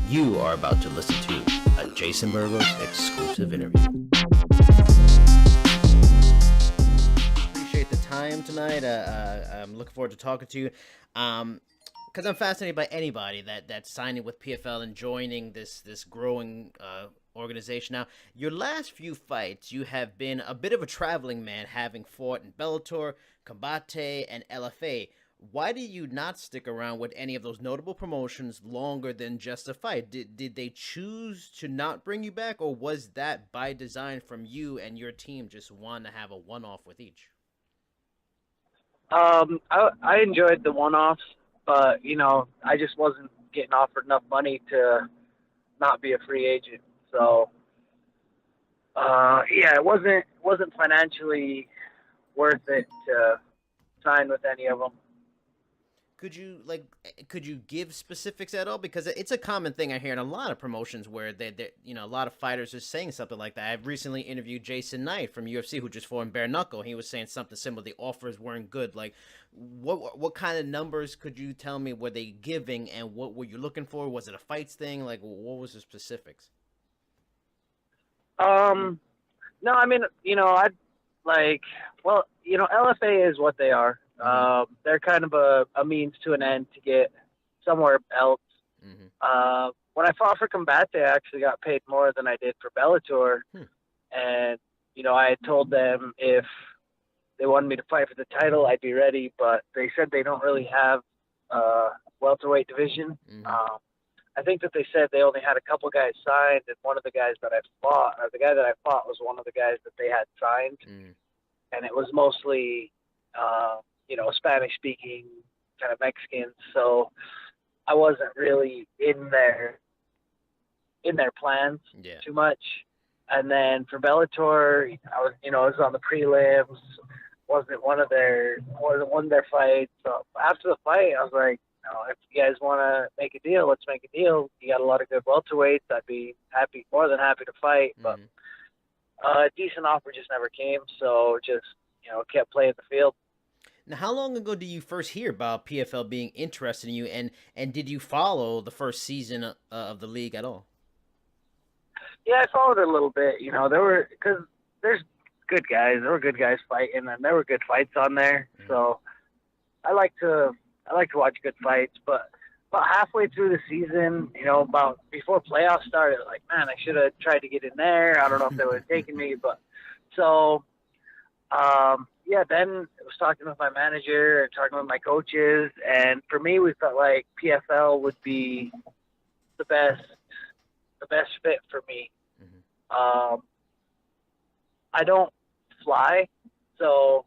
You are about to listen to a Jason Burgos exclusive interview. Appreciate the time tonight. I'm looking forward to talking to you. Because I'm fascinated by anybody that's signing with PFL and joining this growing organization. Now, your last few fights, you have been a bit of a traveling man, having fought in Bellator, Combate, and LFA. Why did you not stick around with any of those notable promotions longer than just a fight? Did they choose to not bring you back, or was that by design from you and your team just want to have a one-off with each? I enjoyed the one-offs, but, I just wasn't getting offered enough money to not be a free agent. So, it wasn't financially worth it to sign with any of them. Could you give specifics at all? Because it's a common thing I hear in a lot of promotions where a lot of fighters are saying something like that. I've recently interviewed Jason Knight from UFC, who just fought in bare knuckle. He was saying something similar. The offers weren't good. Like, what kind of numbers could you tell me were they giving, and what were you looking for? Was it a fights thing? Like, what was the specifics? No, I mean, LFA is what they are. They're kind of a means to an end to get somewhere else. Mm-hmm. When I fought for Combate, I actually got paid more than I did for Bellator. And, I had told them if they wanted me to fight for the title, I'd be ready, but they said they don't really have a welterweight division. Mm-hmm. I think that they said they only had a couple guys signed, and one of the guys that I fought, or the guy that I fought was one of the guys that they had signed. Mm. And it was mostly, Spanish-speaking kind of Mexicans. So I wasn't really in their plans too much. And then for Bellator, I was on the prelims. Wasn't one of their fights. So after the fight, I was like, if you guys want to make a deal, let's make a deal. You got a lot of good welterweights. I'd be more than happy to fight. But a decent offer just never came. So just, kept playing the field. Now, how long ago did you first hear about PFL being interested in you, and did you follow the first season of the league at all? Yeah, I followed it a little bit. Because there's good guys. There were good guys fighting, and there were good fights on there. Mm-hmm. So I like to watch good fights. But about halfway through the season, about before playoffs started, like, man, I should have tried to get in there. I don't know if they would have taken me, but so. Then I was talking with my manager and talking with my coaches, and for me, we felt like PFL would be the best fit for me. Mm-hmm. I don't fly, so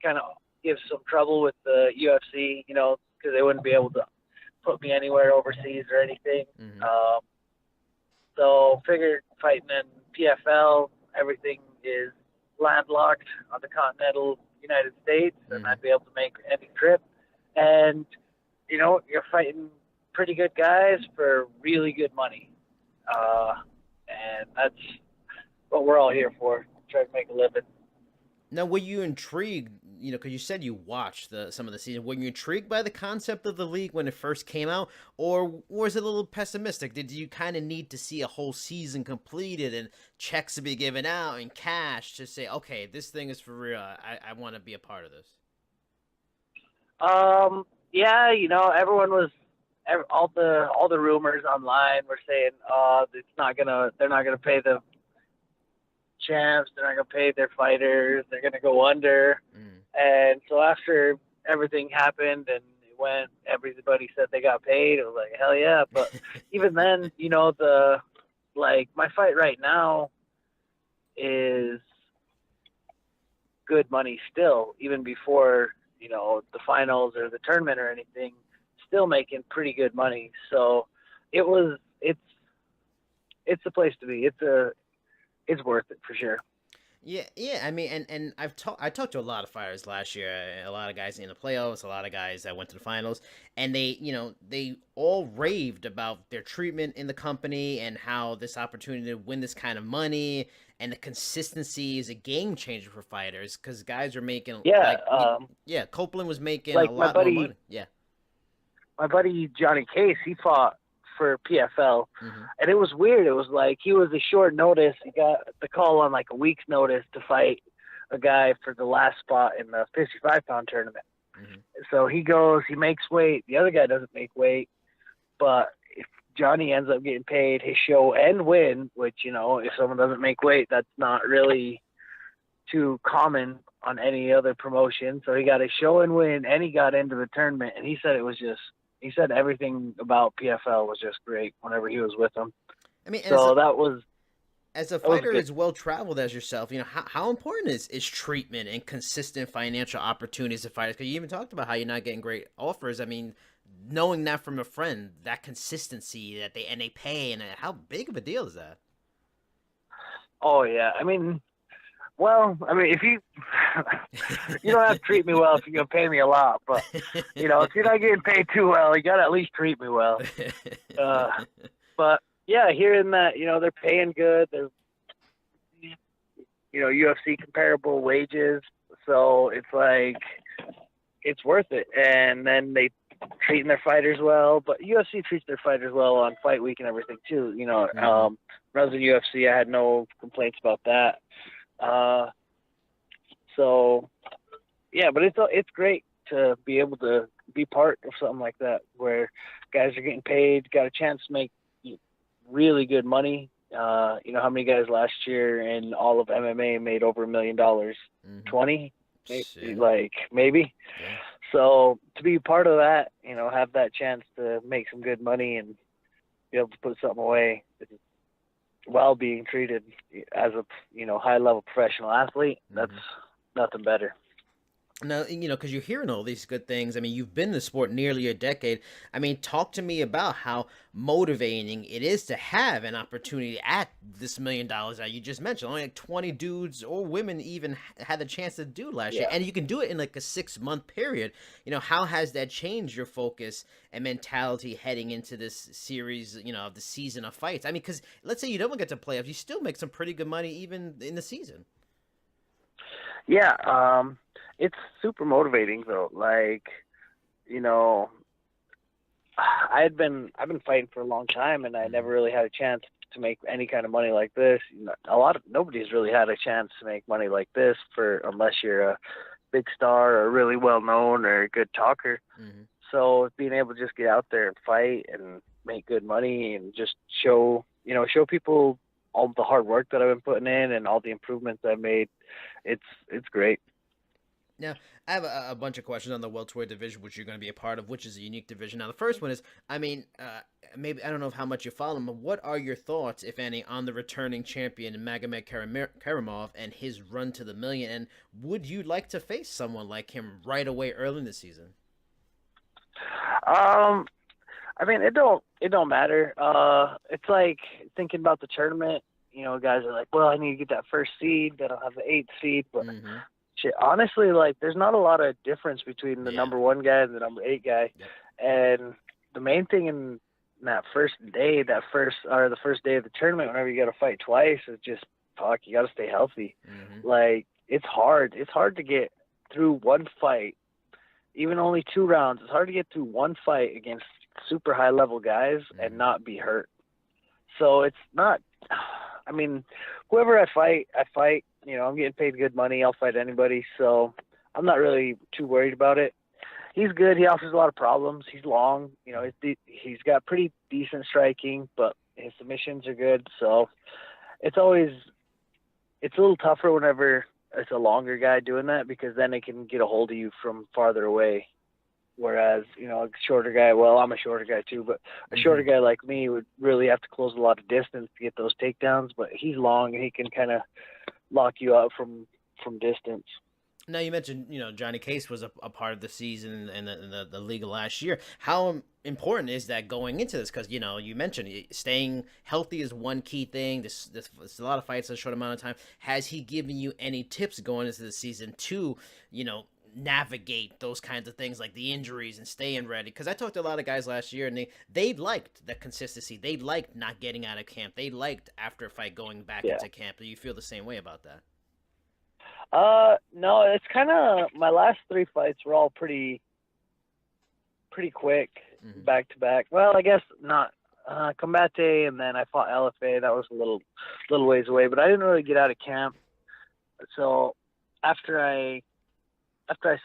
kind of gives some trouble with the UFC, because they wouldn't be able to put me anywhere overseas or anything. Mm-hmm. So figured fighting in PFL, everything is landlocked on the continental United States, and I'd be able to make any trip. And, you're fighting pretty good guys for really good money. And that's what we're all here for, try to make a living. Now, were you intrigued, because you said you watched some of the season, were you intrigued by the concept of the league when it first came out, or was it a little pessimistic? Did you kind of need to see a whole season completed and checks to be given out and cash to say, okay, this thing is for real, I want to be a part of this? Everyone was, all the rumors online were saying, they're not gonna pay the champs, they're not going to pay their fighters, they're going to go under. And so after everything happened and when everybody said they got paid, it was like, hell yeah. But even then, my fight right now is good money still, even before, the finals or the tournament or anything, still making pretty good money. So it's the place to be. It's worth it for sure. Yeah. I mean, and I talked to a lot of fighters last year, a lot of guys in the playoffs, a lot of guys that went to the finals, and they all raved about their treatment in the company and how this opportunity to win this kind of money and the consistency is a game changer for fighters, because guys are making Copeland was making a lot more money. Yeah. My buddy Johnny Case, he fought for PFL, Mm-hmm. and it was weird. It was like he was a short notice. He got the call on like a week's notice to fight a guy for the last spot in the 55-pound tournament. Mm-hmm. So he goes, he makes weight. The other guy doesn't make weight, but if Johnny ends up getting paid his show and win, which, you know, if someone doesn't make weight, that's not really too common on any other promotion. So he got a show and win, and he got into the tournament, and he said he said everything about PFL was just great whenever he was with them. I mean, So that was, as a fighter as well traveled as yourself, you know, how important is treatment and consistent financial opportunities to fighters? Because you even talked about how you're not getting great offers. I mean, knowing that from a friend, that consistency that they pay, and how big of a deal is that? oh yeah, I mean, well, I mean, if you you don't have to treat me well if you're gonna pay me a lot, but you know, if you're not getting paid too well, you gotta at least treat me well. But yeah, hearing that, you know, they're paying good, they're, you know, UFC comparable wages, so it's like it's worth it. And then they treating their fighters well, but UFC treats their fighters well on fight week and everything too. You know, when I was in UFC, I had no complaints about that. So yeah, but it's great to be able to be part of something like that where guys are getting paid, got a chance to make really good money. You know how many guys last year in all of MMA made over $1 million? 20, like maybe. Yeah. So to be part of that, you know, have that chance to make some good money and be able to put something away while being treated as a, you know, high level professional athlete, that's nothing better. Now, you know, because you're hearing all these good things. I mean, you've been in the sport nearly a decade. I mean, talk to me about how motivating it is to have an opportunity at this $1 million that you just mentioned. Only like 20 dudes or women even had the chance to do last year. And you can do it in like a 6-month period. You know, how has that changed your focus and mentality heading into this series, you know, of the season of fights? I mean, because let's say you don't get to playoffs, you still make some pretty good money even in the season. Yeah, it's super motivating though. Like, you know, I've been fighting for a long time, and I never really had a chance to make any kind of money like this. You know, nobody's really had a chance to make money like this unless you're a big star or really well known or a good talker. So being able to just get out there and fight and make good money and just show people all the hard work that I've been putting in and all the improvements I've made, it's great. Now, I have a bunch of questions on the welterweight division, which you're going to be a part of, which is a unique division. Now, the first one is, I mean, maybe I don't know how much you follow him, but what are your thoughts, if any, on the returning champion Magomed Karamov and his run to the million? And would you like to face someone like him right away early in the season? I mean, it don't matter. It's like thinking about the tournament. You know, guys are like, well, I need to get that first seed, then I'll have the 8th seed, but. Shit, honestly, like, there's not a lot of difference between the number 1 guy and the number 8 guy. And the main thing in that first day, the first day of the tournament, whenever you got to fight twice, is just, you got to stay healthy. Like, it's hard. It's hard to get through one fight, even only 2 rounds. It's hard to get through one fight against super high level guys and not be hurt. So it's not, I mean, whoever I fight. You know, I'm getting paid good money. I'll fight anybody, so I'm not really too worried about it. He's good. He offers a lot of problems. He's long. You know, he's got pretty decent striking, but his submissions are good. So it's a little tougher whenever it's a longer guy doing that, because then they can get a hold of you from farther away. Whereas, you know, a shorter guy, well, I'm a shorter guy too, but a shorter guy like me would really have to close a lot of distance to get those takedowns. But he's long, and he can kind of lock you out from distance. Now, you mentioned, you know, Johnny Case was a part of the season and the league last year. How important is that going into this? Because, you know, you mentioned staying healthy is one key thing. This a lot of fights in a short amount of time. Has he given you any tips going into the season to, you know, navigate those kinds of things like the injuries and staying ready? Because I talked to a lot of guys last year, and they liked the consistency. They liked not getting out of camp. They liked after a fight going back into camp. Do you feel the same way about that? No, it's kind of, my last 3 fights were all pretty quick, back to back. Well, I guess not. Combate, and then I fought LFA. That was a little ways away, but I didn't really get out of camp. So after I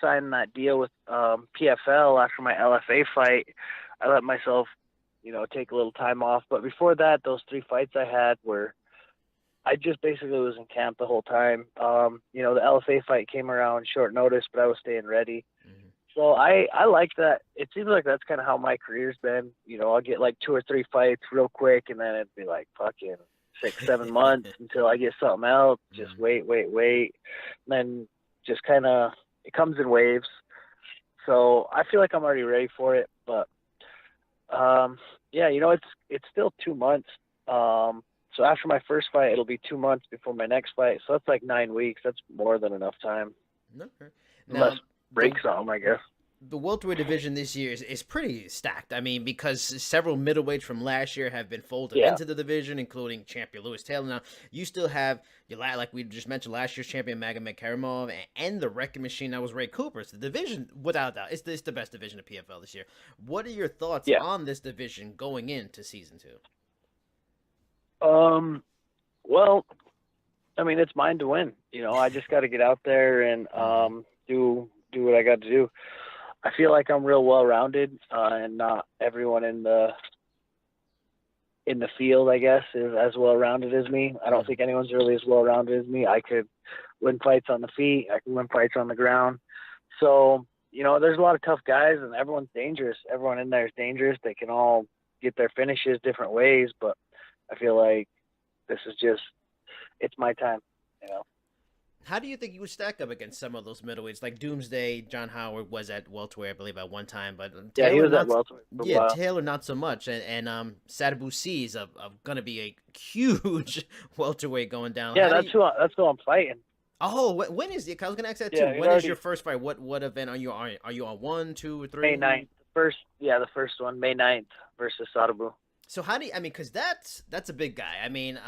signed that deal with PFL after my LFA fight, I let myself, take a little time off. But before that, those 3 fights I had were, I just basically was in camp the whole time. The LFA fight came around short notice, but I was staying ready. Mm-hmm. So I like that. It seems like that's kind of how my career's been. I'll get like 2 or 3 fights real quick, and then it'd be like fucking 6-7 months until I get something else. Just wait. And then just kind of, it comes in waves. So I feel like I'm already ready for it. But, it's still 2 months. So after my first fight, it'll be 2 months before my next fight. So that's like 9 weeks. That's more than enough time. Okay. Unless breaks on, I guess. The welterweight division this year is pretty stacked. I mean, because several middleweights from last year have been folded into the division, including champion Lewis Taylor. Now, you still have, like we just mentioned, last year's champion Magomed Karimov and the wrecking machine that was Ray Cooper. So the division, without doubt, it's the best division of PFL this year. What are your thoughts on this division going into season 2? Well, I mean, it's mine to win. I just got to get out there and do what I got to do. I feel like I'm real well-rounded, and not everyone in the field, I guess, is as well-rounded as me. I don't think anyone's really as well-rounded as me. I could win fights on the feet. I can win fights on the ground. So, there's a lot of tough guys, and everyone's dangerous. Everyone in there is dangerous. They can all get their finishes different ways, but I feel like this is just, it's my time, How do you think you would stack up against some of those middleweights? Like Doomsday, John Howard was at welterweight, I believe, at one time, but Taylor, he was at welterweight. Taylor not so much, and Sadibou Sy is gonna be a huge welterweight going down. Yeah, that's who I'm fighting. Oh, when is it? I was gonna ask that too. When is your first fight? What event are you on? Are you on 1, 2, or 3? May 9th. The first one, May 9th versus Sadibou. So how do you, because that's a big guy. I mean,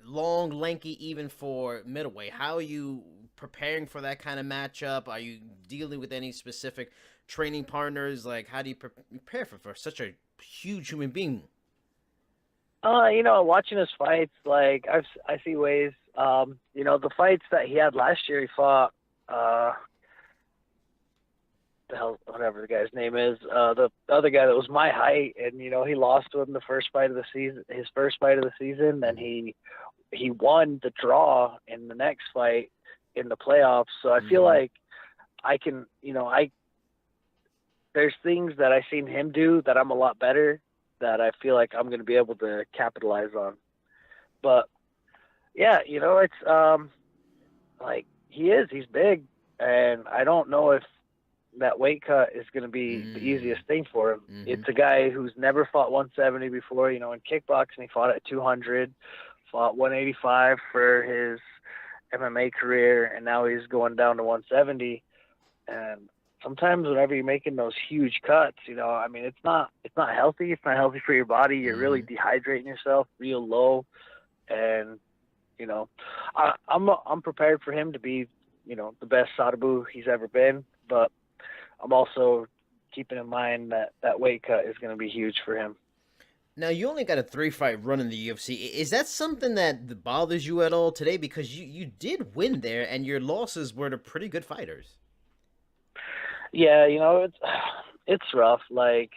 long, lanky, even for middleweight. How are you preparing for that kind of matchup? Are you dealing with any specific training partners? Like, how do you prepare for such a huge human being? Watching his fights, like I see ways. The fights that he had last year, he fought the hell, whatever the guy's name is, the other guy that was my height, and he lost to him the first fight of the season, his first fight of the season, and he won the draw in the next fight in the playoffs. So I feel like I can, there's things that I've seen him do that I'm a lot better, that I feel like I'm going to be able to capitalize on. But yeah, it's like he's big, and I don't know if that weight cut is going to be the easiest thing for him. It's a guy who's never fought 170 before. In kickboxing, he fought at 200, fought 185 for his MMA career, and now he's going down to 170. And sometimes whenever you're making those huge cuts, it's not healthy. It's not healthy for your body. You're really dehydrating yourself real low. And, I'm prepared for him to be, the best Sadibou he's ever been, but I'm also keeping in mind that weight cut is going to be huge for him. Now, you only got a 3-fight run in the UFC. Is that something that bothers you at all today? Because you did win there, and your losses were to pretty good fighters. Yeah, it's rough. Like,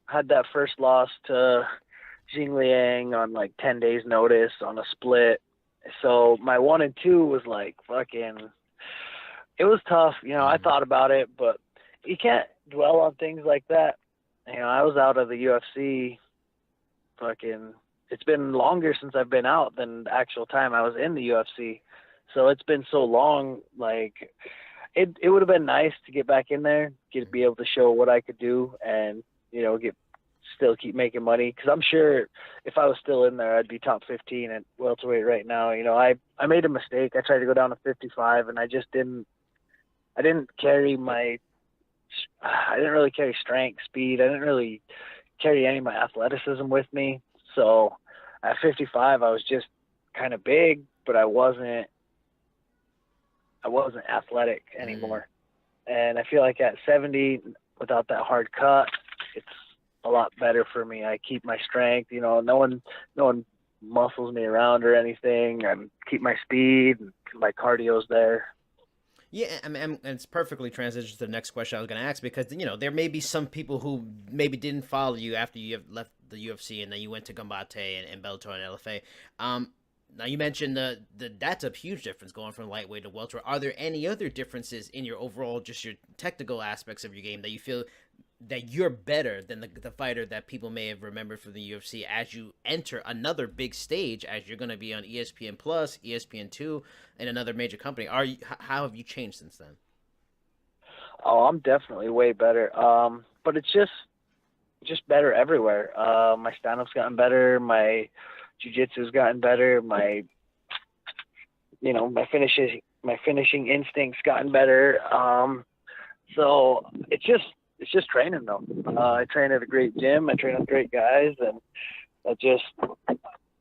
I had that first loss to Jing Liang on 10 days notice on a split. So my 1 and 2 was fucking, it was tough. I thought about it, but you can't dwell on things like that. I was out of the UFC it's been longer since I've been out than the actual time I was in the UFC. So it's been so long, it would have been nice to get back in there, be able to show what I could do, and, still keep making money. Cause I'm sure if I was still in there, I'd be top 15 at welterweight right now. I made a mistake. I tried to go down to 55, and I didn't really carry strength, speed. I didn't really carry any of my athleticism with me. So at 55, I was just kind of big, but I wasn't athletic anymore. And I feel like at 70, without that hard cut, a lot better for me. I keep my strength. You know, no one muscles me around or anything. I keep my speed. And my cardio's there. Yeah, I mean, and it's perfectly transitioned to the next question I was going to ask, because there may be some people who maybe didn't follow you after you have left the UFC and then you went to Combate and Bellator and LFA. Now you mentioned that's a huge difference going from lightweight to welterweight. Are there any other differences in your overall, just your technical aspects of your game that you feel that you're better than the fighter that people may have remembered from the UFC as you enter another big stage, as you're going to be on ESPN Plus, ESPN2, and another major company? How have you changed since then? Oh, I'm definitely way better. But it's just better everywhere. My stand-up's gotten better. My jiu-jitsu's gotten better. My finishing instinct's gotten better. So it's just training though. I train at a great gym. I train with great guys, and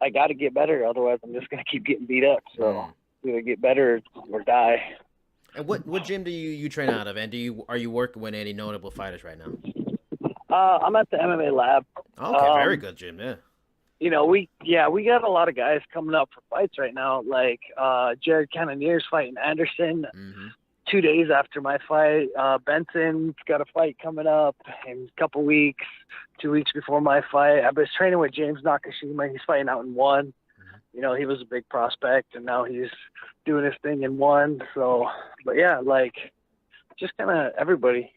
I got to get better. Otherwise, I'm just gonna keep getting beat up. So either get better or die. And what gym do you train out of? And are you working with any notable fighters right now? I'm at the MMA lab. Okay, very good gym. Yeah. We got a lot of guys coming up for fights right now. Like Jared Cannonier's fighting Anderson. Mm-hmm. 2 days after my fight. Benson's got a fight coming up in a couple weeks, 2 weeks before my fight. I was training with James Nakashima. He's fighting out in one. Mm-hmm. He was a big prospect, and now he's doing his thing in one. So, but yeah, like, just kind of everybody.